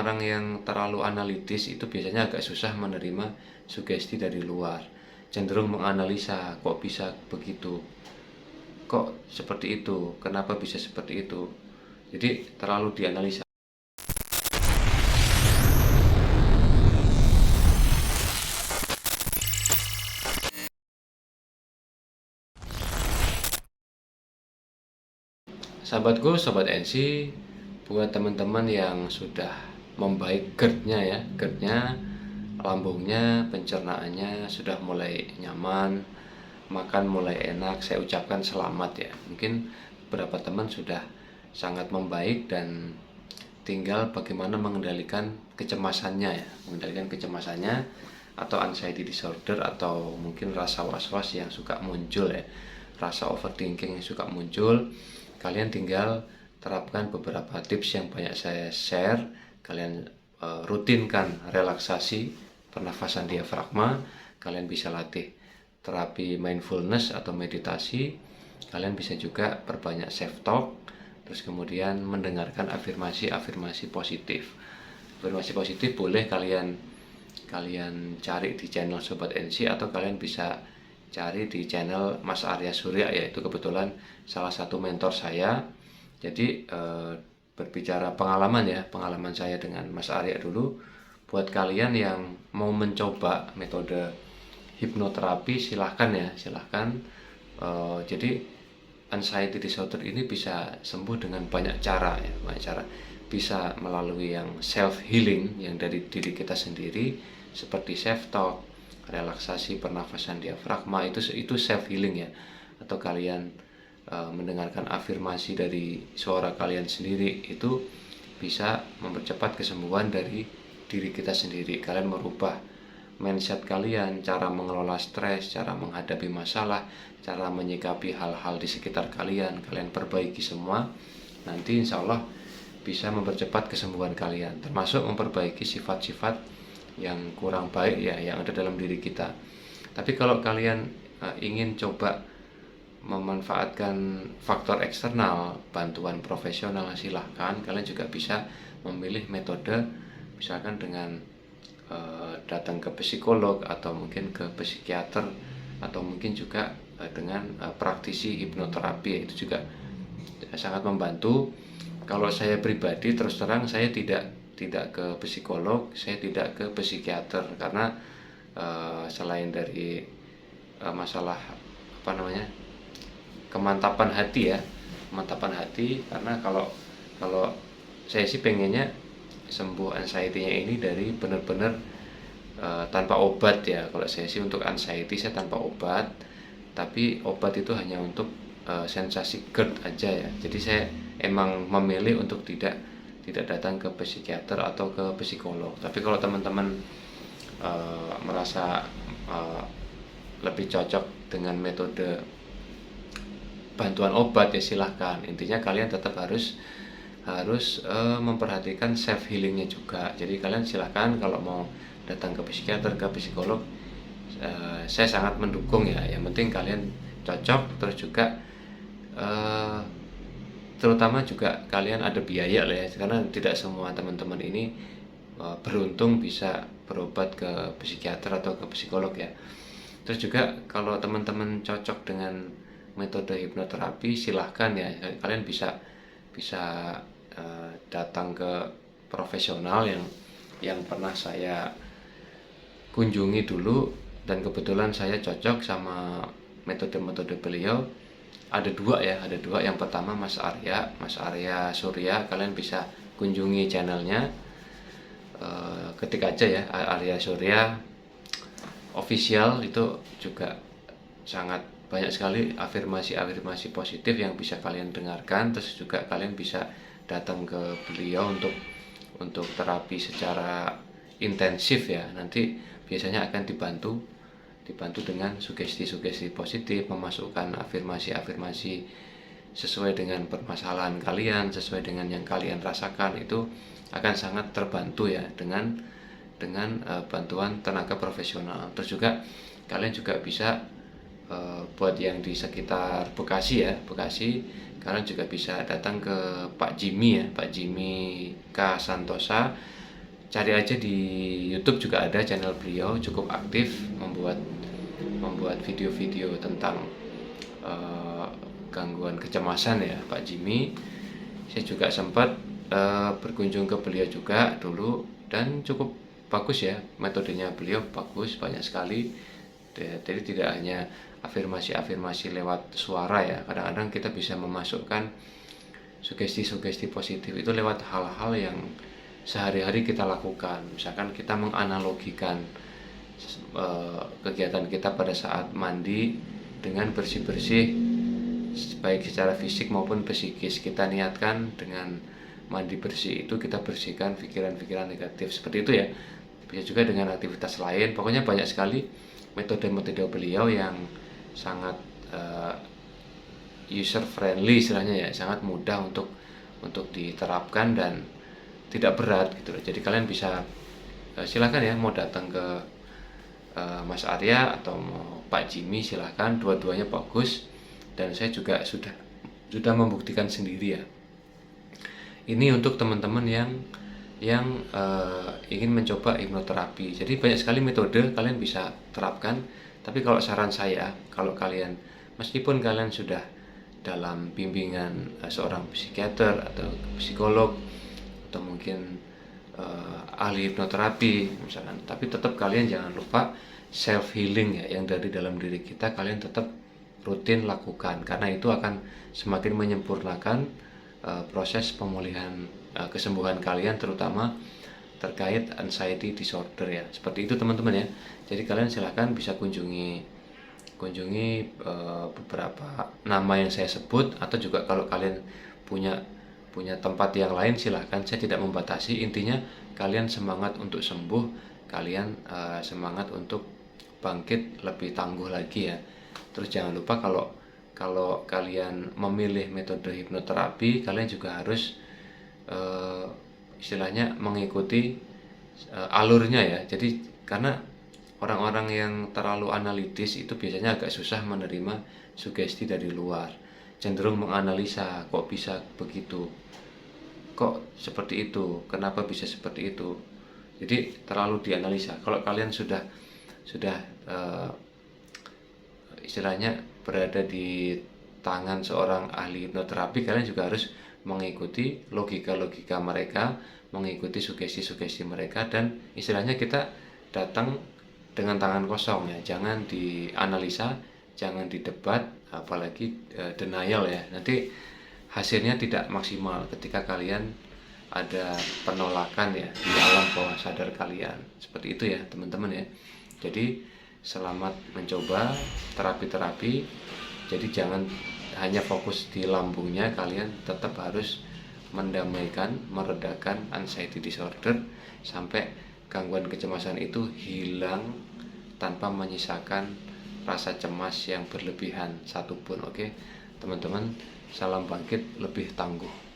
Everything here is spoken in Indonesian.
orang yang terlalu analitis itu biasanya agak susah menerima sugesti dari luar. Cenderung menganalisa, kok bisa begitu, kok seperti itu, kenapa bisa seperti itu. Jadi terlalu dianalisa. Sahabatku, sobat NC, buat teman-teman yang sudah membaik GERD-nya ya, GERD-nya, lambungnya, pencernaannya sudah mulai nyaman, makan mulai enak, saya ucapkan selamat ya. Mungkin beberapa teman sudah sangat membaik dan tinggal bagaimana mengendalikan kecemasannya ya, mengendalikan kecemasannya atau anxiety disorder atau mungkin rasa was-was yang suka muncul ya, rasa overthinking yang suka muncul. Kalian tinggal terapkan beberapa tips yang banyak saya share. Kalian rutinkan relaksasi pernafasan diafragma, kalian bisa latih terapi mindfulness atau meditasi, kalian bisa juga perbanyak self talk, terus kemudian mendengarkan afirmasi positif. Afirmasi positif boleh kalian cari di channel Sobat NC atau kalian bisa cari di channel Mas Arya Surya, yaitu kebetulan salah satu mentor saya. Jadi berbicara pengalaman saya dengan Mas Arya dulu. Buat kalian yang mau mencoba metode hipnoterapi, silahkan ya, silahkan. Jadi anxiety disorder ini bisa sembuh dengan banyak cara ya, banyak cara. Bisa melalui yang self healing yang dari diri kita sendiri seperti self talk, relaksasi pernafasan diafragma, itu self healing ya. Atau kalian mendengarkan afirmasi dari suara kalian sendiri, itu bisa mempercepat kesembuhan dari diri kita sendiri. Kalian merubah mindset kalian, cara mengelola stres, cara menghadapi masalah, cara menyikapi hal-hal di sekitar kalian, kalian perbaiki semua. Nanti insya Allah bisa mempercepat kesembuhan kalian, termasuk memperbaiki sifat-sifat yang kurang baik ya yang ada dalam diri kita. Tapi kalau kalian ingin coba memanfaatkan faktor eksternal, bantuan profesional, silahkan. Kalian juga bisa memilih metode misalkan dengan datang ke psikolog atau mungkin ke psikiater atau mungkin juga dengan praktisi hipnoterapi, itu juga sangat membantu. Kalau saya pribadi terus terang saya tidak ke psikolog, saya tidak ke psikiater karena selain dari masalah apa namanya kemantapan hati ya, kemantapan hati, karena kalau saya sih pengennya sembuh anxiety-nya ini dari benar-benar tanpa obat ya. Kalau saya sih untuk anxiety saya tanpa obat, tapi obat itu hanya untuk sensasi GERD aja ya. Jadi saya emang memilih untuk tidak datang ke psikiater atau ke psikolog. Tapi kalau teman-teman merasa lebih cocok dengan metode bantuan obat ya silahkan. Intinya kalian tetap harus memperhatikan self healingnya juga. Jadi kalian silahkan kalau mau datang ke psikiater, ke psikolog, saya sangat mendukung ya. Yang penting kalian cocok, terus juga terutama juga kalian ada biaya lah ya, karena tidak semua teman-teman ini beruntung bisa berobat ke psikiater atau ke psikolog ya. Terus juga kalau teman-teman cocok dengan metode hipnoterapi, silahkan ya, kalian bisa datang ke profesional yang pernah saya kunjungi dulu, dan kebetulan saya cocok sama metode-metode beliau. Ada dua ya, yang pertama Mas Arya Surya. Kalian bisa kunjungi channelnya, ketik aja ya Arya Surya official, itu juga sangat banyak sekali afirmasi positif yang bisa kalian dengarkan. Terus juga kalian bisa datang ke beliau untuk terapi secara intensif ya. Nanti biasanya akan dibantu dengan sugesti positif, memasukkan afirmasi sesuai dengan permasalahan kalian, sesuai dengan yang kalian rasakan. Itu akan sangat terbantu ya dengan bantuan tenaga profesional. Terus juga kalian juga bisa buat yang di sekitar Bekasi ya, kalian juga bisa datang ke Pak Jimmy ya, Pak Jimmy K Santosa. cari aja di YouTube, juga ada channel beliau cukup aktif membuat video-video tentang gangguan kecemasan ya, Pak Jimmy. Saya juga sempat berkunjung ke beliau juga dulu, dan cukup bagus ya, metodenya beliau bagus, banyak sekali. Jadi tidak hanya afirmasi-afirmasi lewat suara ya, kadang-kadang kita bisa memasukkan sugesti-sugesti positif itu lewat hal-hal yang sehari-hari kita lakukan. Misalkan kita menganalogikan kegiatan kita pada saat mandi dengan bersih-bersih, baik secara fisik maupun psikis. Kita niatkan dengan mandi bersih itu kita bersihkan pikiran-pikiran negatif, seperti itu ya. Bisa juga dengan aktivitas lain. Pokoknya banyak sekali metode-metode beliau yang sangat user friendly istilahnya ya, sangat mudah untuk diterapkan dan tidak berat gitu loh. Jadi kalian bisa silakan ya, mau datang ke Mas Arya atau mau Pak Jimmy, silakan, dua-duanya bagus, dan saya juga sudah membuktikan sendiri ya. Ini untuk teman-teman yang ingin mencoba hipnoterapi. Jadi banyak sekali metode kalian bisa terapkan. Tapi kalau saran saya, kalau kalian, meskipun kalian sudah dalam bimbingan seorang psikiater atau psikolog atau mungkin ahli hipnoterapi misalkan, tapi tetap kalian jangan lupa self healing ya, yang dari dalam diri kita kalian tetap rutin lakukan, karena itu akan semakin menyempurnakan proses pemulihan kesembuhan kalian, terutama terkait anxiety disorder ya. Seperti itu teman-teman ya. Jadi kalian silahkan bisa kunjungi beberapa nama yang saya sebut, atau juga kalau kalian punya tempat yang lain silahkan, saya tidak membatasi. Intinya kalian semangat untuk sembuh, kalian semangat untuk bangkit lebih tangguh lagi ya. Terus jangan lupa kalau kalian memilih metode hipnoterapi, kalian juga harus istilahnya mengikuti alurnya ya. Jadi karena orang-orang yang terlalu analitis itu biasanya agak susah menerima sugesti dari luar, cenderung menganalisa, kok bisa begitu, kok seperti itu, kenapa bisa seperti itu. Jadi terlalu dianalisa. Kalau kalian sudah istilahnya berada di tangan seorang ahli hipnoterapi, kalian juga harus mengikuti logika-logika mereka, mengikuti sugesti-sugesti mereka, dan istilahnya kita datang dengan tangan kosong ya, jangan dianalisa, jangan didebat, apalagi denial ya. Nanti hasilnya tidak maksimal ketika kalian ada penolakan ya di alam bawah sadar kalian. Seperti itu ya teman-teman ya. Jadi selamat mencoba terapi-terapi. Jadi jangan hanya fokus di lambungnya, kalian tetap harus mendamaikan, meredakan anxiety disorder sampai gangguan kecemasan itu hilang tanpa menyisakan rasa cemas yang berlebihan satupun. Oke teman-teman, salam bangkit lebih tangguh.